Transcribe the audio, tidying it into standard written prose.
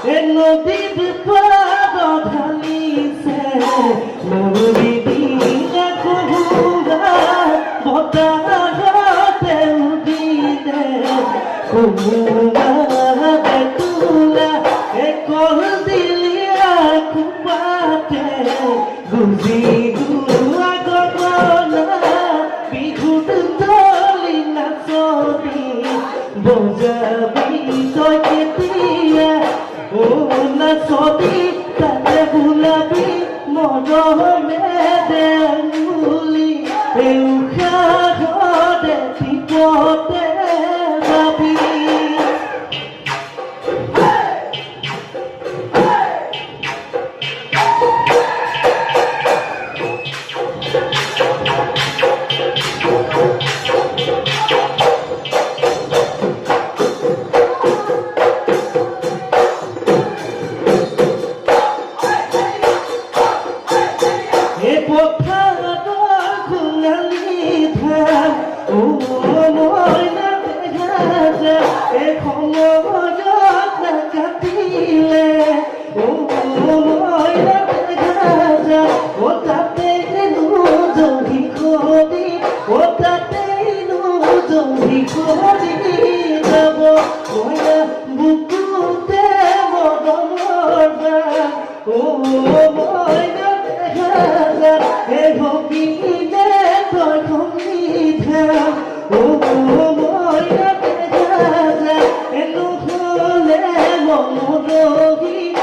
এ নদীত ঢালিছে নদী দিনে কহুৰা বতাহতে উদিলে কহুৰা বেতুলা এ কল দিলিয়া কুপাতে গুজি গুয়া গগনা বিহুত তলি নাচনি বজাবি তই কেতিয়া ও নাচবি তাতে ভুলাবি মৰমে দেঙুলি উশাহতে বিপদে যাবি বুকুতে মদনৰ গান ও মইনা দেখা যায় হে ভগিনে তই সমিধা ও মইনা দেখা যায় নহ'লে মন ৰহি